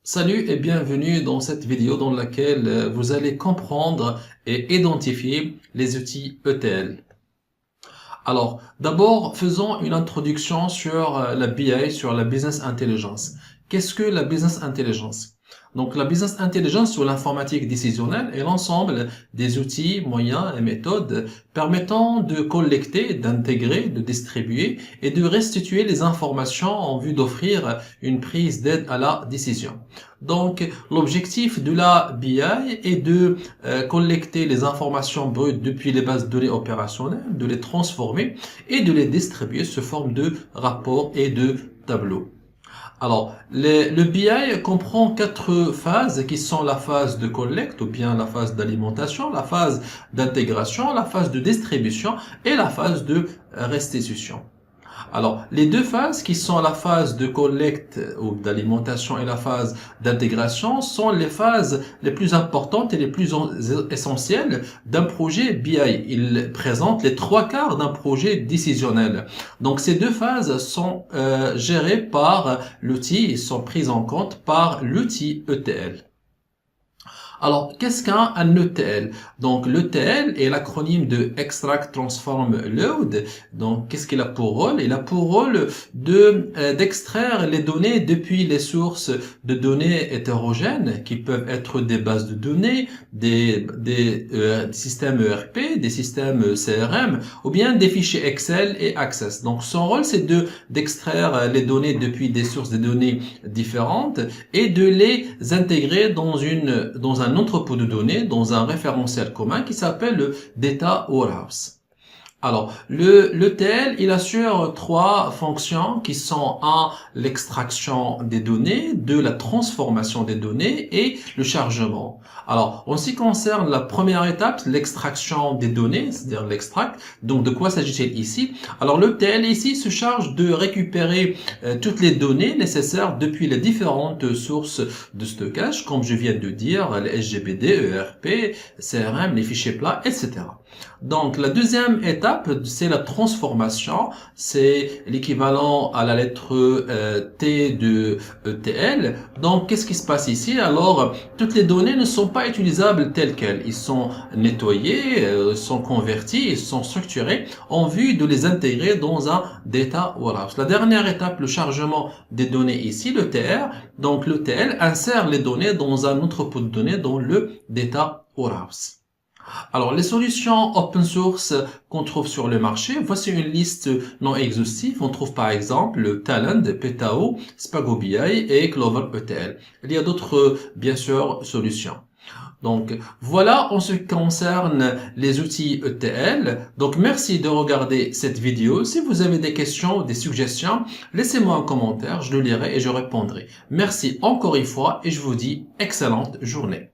Salut et bienvenue dans cette vidéo dans laquelle vous allez comprendre et identifier les outils ETL. Alors, d'abord, faisons une introduction sur la BI, sur la Business Intelligence. Qu'est-ce que la Business Intelligence? Donc, la Business Intelligence ou l'informatique décisionnelle est l'ensemble des outils, moyens et méthodes permettant de collecter, d'intégrer, de distribuer et de restituer les informations en vue d'offrir une prise d'aide à la décision. Donc, l'objectif de la BI est de collecter les informations brutes depuis les bases de données opérationnelles, de les transformer et de les distribuer sous forme de rapports et de tableaux. Alors, le BI comprend quatre phases qui sont la phase de collecte ou bien la phase d'alimentation, la phase d'intégration, la phase de distribution et la phase de restitution. Alors, les deux phases qui sont la phase de collecte ou d'alimentation et la phase d'intégration sont les phases les plus importantes et les plus essentielles d'un projet BI. Ils présentent les trois quarts d'un projet décisionnel. Donc, ces deux phases sont gérées par l'outil et sont prises en compte par l'outil ETL. Alors, qu'est-ce qu'un ETL? Donc, l'ETL est l'acronyme de Extract, Transform, Load. Donc, qu'est-ce qu'il a pour rôle? Il a pour rôle d'extraire les données depuis les sources de données hétérogènes qui peuvent être des bases de données, des systèmes ERP, des systèmes CRM ou bien des fichiers Excel et Access. Donc, son rôle, c'est d'extraire les données depuis des sources de données différentes et de les intégrer dans un entrepôt de données, dans un référentiel commun qui s'appelle le Data Warehouse. Alors, l'ETL, il assure trois fonctions qui sont l'extraction des données, la transformation des données et le chargement. Alors, en ce qui concerne la première étape, l'extraction des données, c'est-à-dire l'extract, donc de quoi s'agit-il ici? Alors, l'ETL ici se charge de récupérer toutes les données nécessaires depuis les différentes sources de stockage, comme je viens de dire, les SGBD, ERP, CRM, les fichiers plats, etc. Donc, la deuxième étape, c'est la transformation. C'est l'équivalent à la lettre T de ETL. Donc, qu'est-ce qui se passe ici? Alors, toutes les données ne sont pas utilisables telles quelles. Ils sont nettoyés, sont convertis, ils sont structurés en vue de les intégrer dans un data warehouse. La dernière étape, le chargement des données ici, l'ETR. Donc, l'ETL insère les données dans un entrepôt de données dans le data warehouse. Alors, les solutions open source qu'on trouve sur le marché, voici une liste non exhaustive. On trouve par exemple Talend, Petao, Spago BI et Clover ETL. Il y a d'autres, bien sûr, solutions. Donc, voilà en ce qui concerne les outils ETL. Donc, merci de regarder cette vidéo. Si vous avez des questions ou des suggestions, laissez-moi un commentaire, je le lirai et je répondrai. Merci encore une fois et je vous dis excellente journée.